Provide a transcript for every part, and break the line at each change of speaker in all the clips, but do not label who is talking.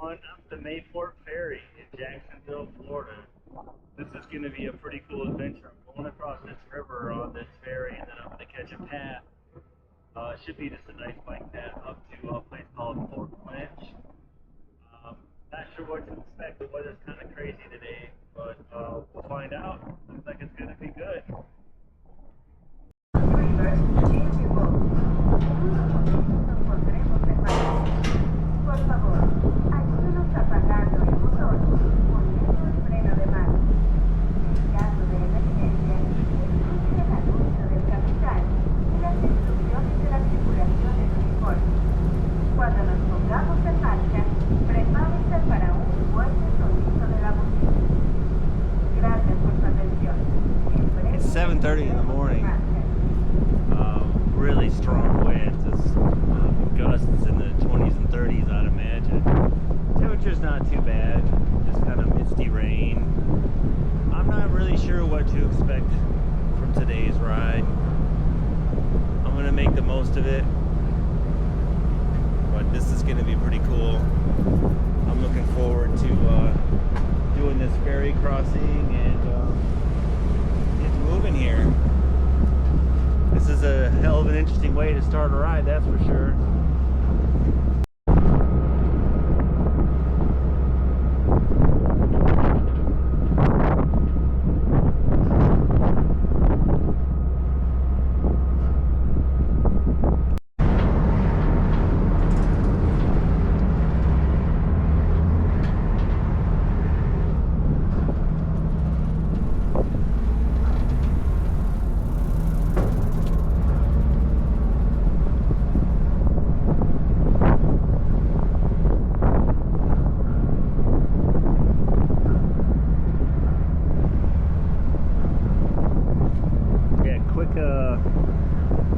on up to Mayport Ferry in Jacksonville, Florida. This is going to be a pretty cool adventure. I'm going across this river on this ferry, and then I'm going to catch a path. It should be just a nice bike path up to a place called Fort Clinch. Not sure what to expect. The weather's kind of crazy today, but we'll find out. Looks like it's going to be good.
Por favor, ayúdenos apagando el motor, poniendo el freno de mano. En caso de emergencia, escuche el anuncio del capitán y las instrucciones de la tripulación en uniforme. Cuando nos pongamos en marcha, prepárense para un fuerte sonido de la bocina. Gracias por su atención.
It's 7:30 in the morning. Really strong winds. It's gusts in the 20s and 30s, I'd imagine. Temperature's not too bad. Just kind of misty rain. I'm not really sure what to expect from today's ride. I'm gonna make the most of it, but this is gonna be pretty cool. I'm looking forward to doing this ferry crossing and getting moving here. This is a hell of an interesting way to start a ride, that's for sure.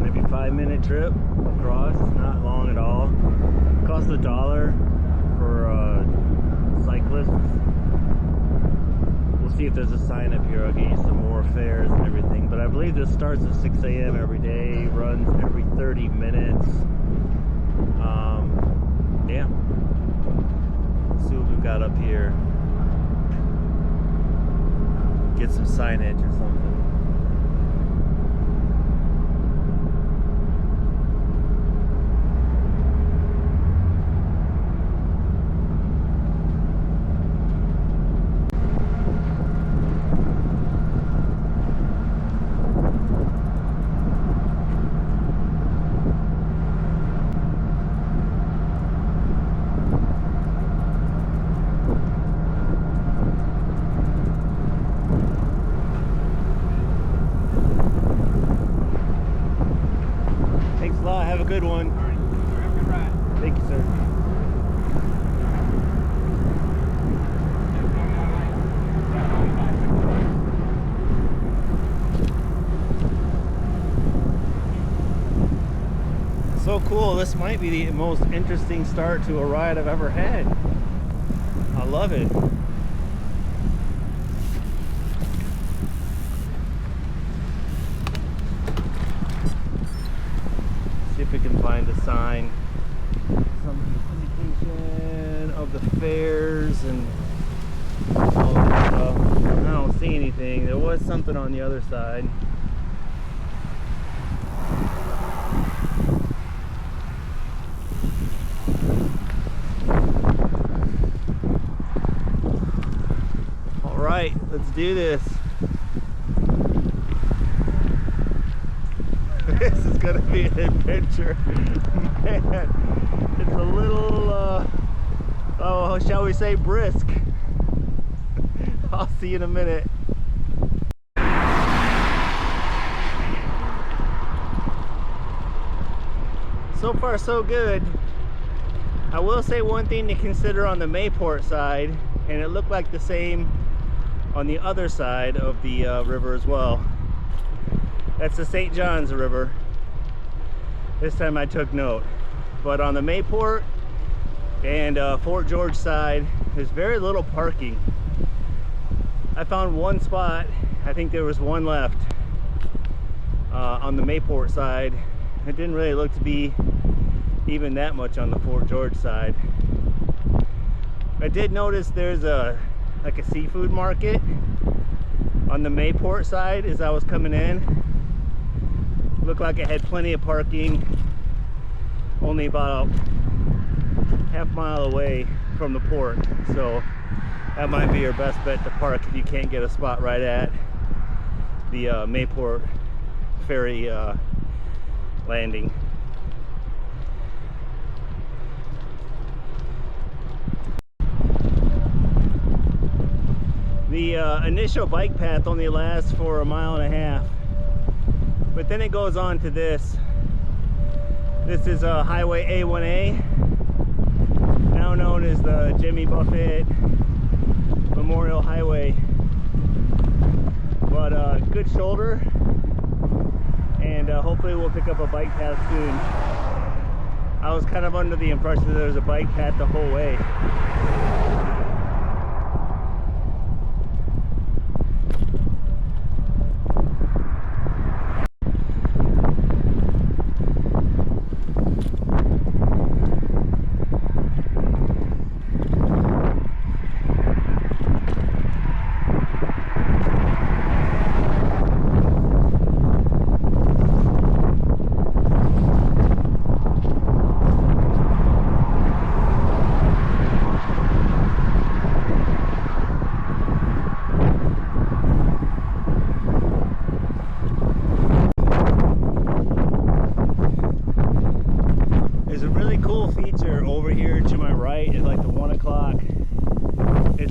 Maybe 5-minute trip across, not long at all. Cost $1 for cyclists. We'll see if there's a sign up here. I'll get you some more fares and everything. But I believe this starts at 6 a.m. every day, runs every 30 minutes. Yeah. Let's see what we've got up here. Get some signage or something. Have a good one.
All right. Have a good ride.
Thank you, sir. So cool. This might be the most interesting start to a ride I've ever had. I love it. See if we can find a sign, some indication of the fares and all that stuff. I don't see anything. There was something on the other side. All right, let's do this. This is gonna be an adventure, man. It's a little, oh, shall we say brisk. I'll see you in a minute. So far, so good. I will say one thing to consider on the Mayport side, and it looked like the same on the other side of the river as well. That's the St. Johns River. This time I took note. But on the Mayport and Fort George side, there's very little parking. I found one spot. I think there was one left on the Mayport side. It didn't really look to be even that much on the Fort George side. I did notice there's like a seafood market on the Mayport side as I was coming in. Looked like it had plenty of parking, only about half-mile away from the port, so that might be your best bet to park if you can't get a spot right at the Mayport Ferry landing. The initial bike path only lasts for 1.5 miles, but then it goes on to this. This is Highway A1A, now known as the Jimmy Buffett Memorial Highway. But good shoulder, and hopefully we'll pick up a bike path soon. I was kind of under the impression that there was a bike path the whole way.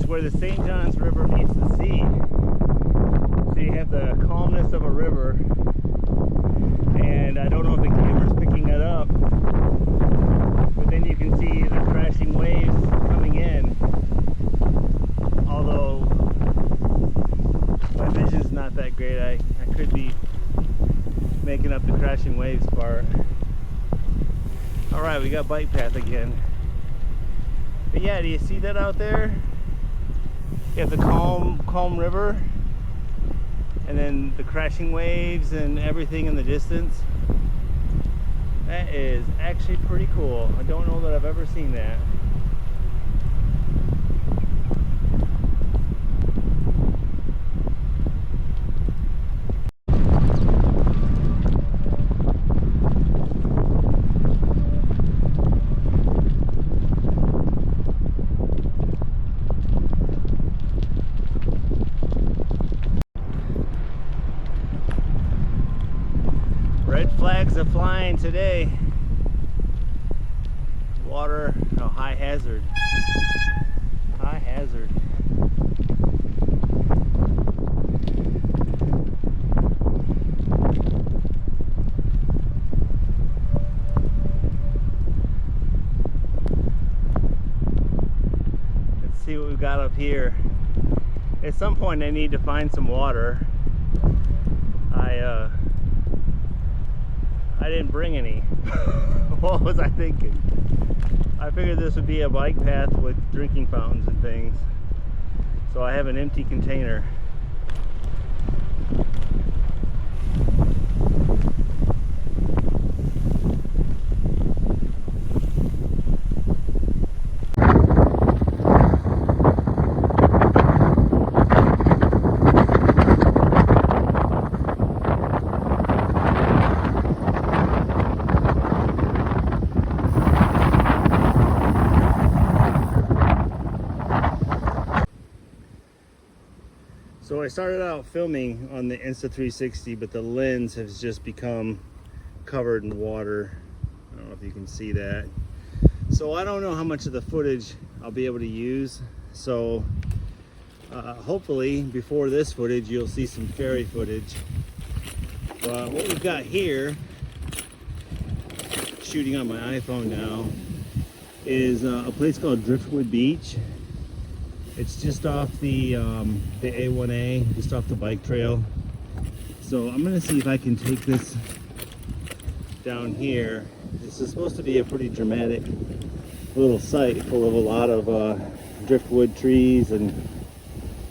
Where the St. John's River meets the sea. So you have the calmness of a river, and I don't know if the camera's picking that up, but then you can see the crashing waves coming in, although my vision's not that great. I could be making up the crashing waves part. Alright, we got bike path again. But yeah, do you see that out there? You have the calm river, and then the crashing waves and everything in the distance. That is actually pretty cool. I don't know that I've ever seen that. Red flags are flying today. Water, no, high hazard. High hazard. Let's see what we've got up here. At some point I need to find some water. I didn't bring any. What was I thinking? I figured this would be a bike path with drinking fountains and things. So I have an empty container. So I started out filming on the Insta360, but the lens has just become covered in water. I don't know if you can see that. So I don't know how much of the footage I'll be able to use. So hopefully before this footage, you'll see some ferry footage. What we've got here, shooting on my iPhone now, is a place called Driftwood Beach. It's just off the A1A, just off the bike trail. So I'm gonna see if I can take this down here. This is supposed to be a pretty dramatic little site full of a lot of driftwood trees and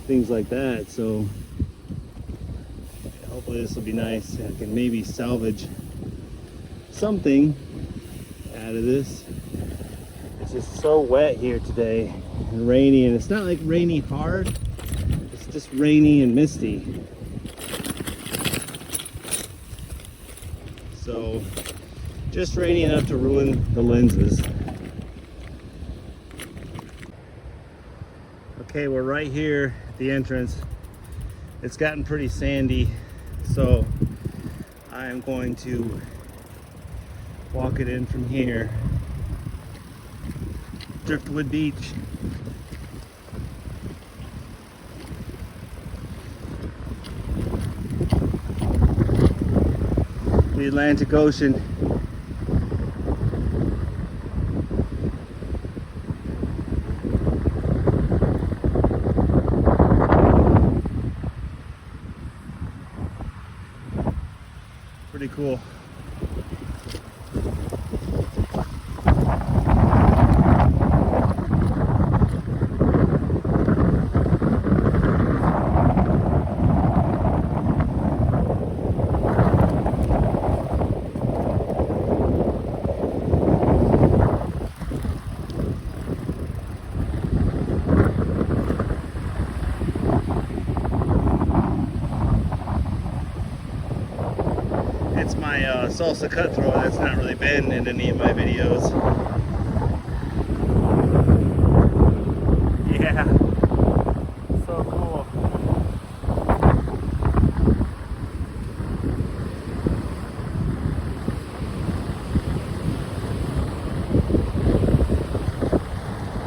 things like that. So hopefully this will be nice. I can maybe salvage something out of this. It's just so wet here today and rainy, and it's not like rainy hard, it's just rainy and misty. So just rainy enough to ruin the lenses. Okay, we're right here at the entrance. It's gotten pretty sandy, so I am going to walk it in from here. Driftwood Beach. The Atlantic Ocean. Pretty cool. It's my salsa cutthroat that's not really been in any of my videos. Yeah, so cool.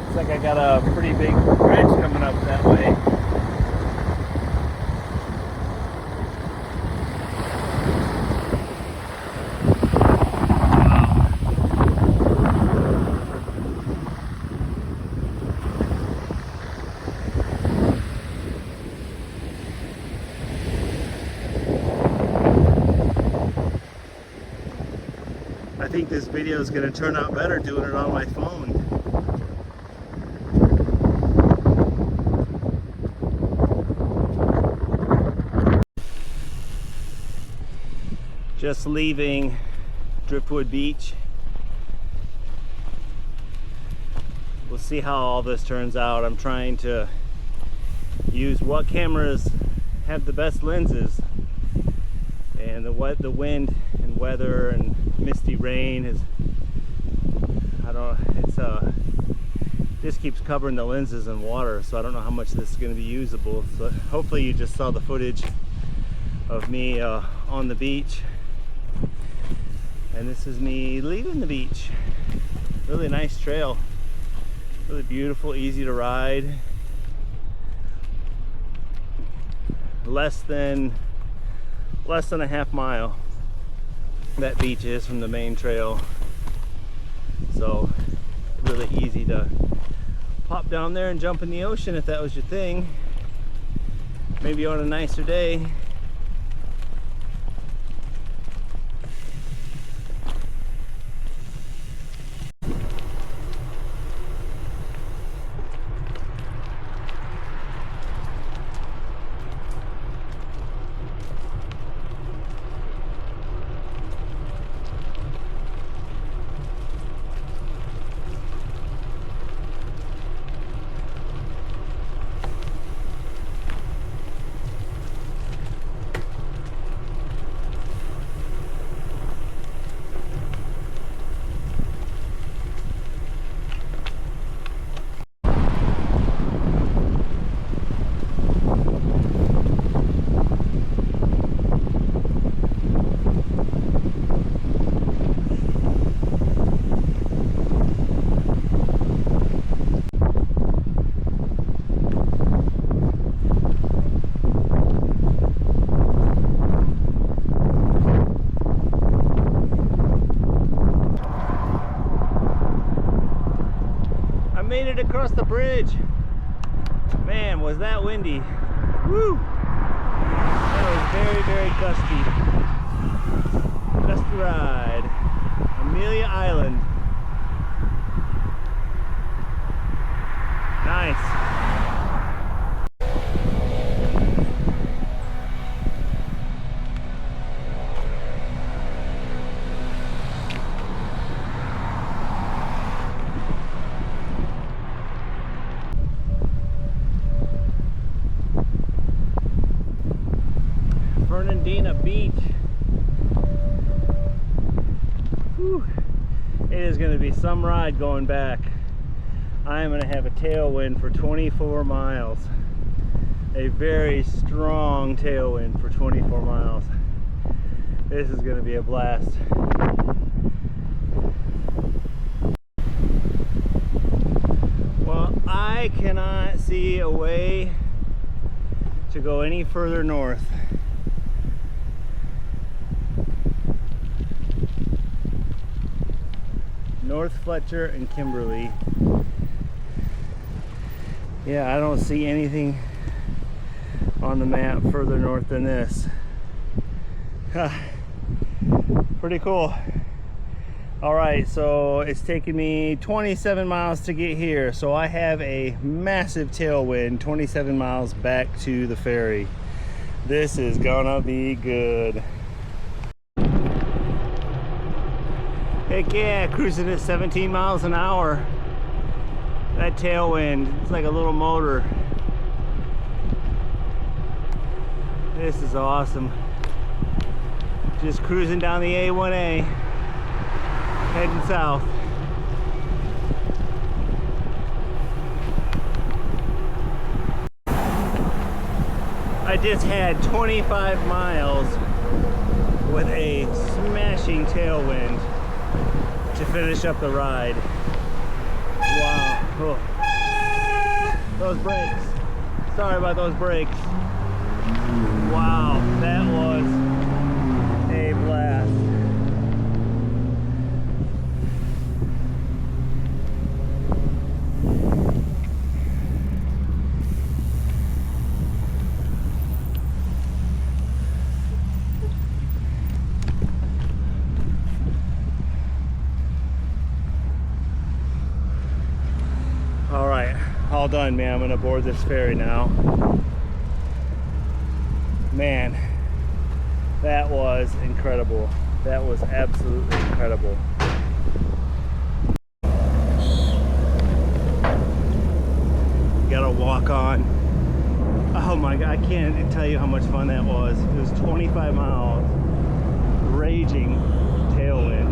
Looks like I got a pretty big bridge coming up that way. I think this video is going to turn out better doing it on my phone. Just leaving Driftwood Beach. We'll see how all this turns out. I'm trying to use what cameras have the best lenses, and the wind and weather and misty rain is, just keeps covering the lenses in water, so I don't know how much this is going to be usable. So hopefully you just saw the footage of me on the beach, and this is me leaving the beach. Really nice trail, really beautiful, easy to ride. Less than a half mile that beach is from the main trail, so really easy to pop down there and jump in the ocean if that was your thing, maybe on a nicer day. Made it across the bridge. Man, was that windy. Woo! That was very, very gusty. Gusty ride. Amelia Island. Nice. Fernandina Beach. Whew. It is going to be some ride going back. I am going to have a tailwind for 24 miles. A very strong tailwind for 24 miles. This is going to be a blast. Well, I cannot see a way to go any further north. North Fletcher and Kimberly. Yeah, I don't see anything on the map further north than this. Pretty cool. All right, so it's taken me 27 miles to get here, so I have a massive tailwind 27 miles back to the ferry. This is gonna be good. Heck yeah, cruising at 17 miles an hour. That tailwind, it's like a little motor. This is awesome. Just cruising down the A1A, heading south. I just had 25 miles with a smashing tailwind to finish up the ride. Wow. Oh. Those brakes. Sorry about those brakes. Wow, that was a blast. All right, all done, man. I'm gonna board this ferry now. Man, that was incredible. That was absolutely incredible. Gotta walk on. Oh my God, I can't tell you how much fun that was. It was 25 miles, raging tailwind.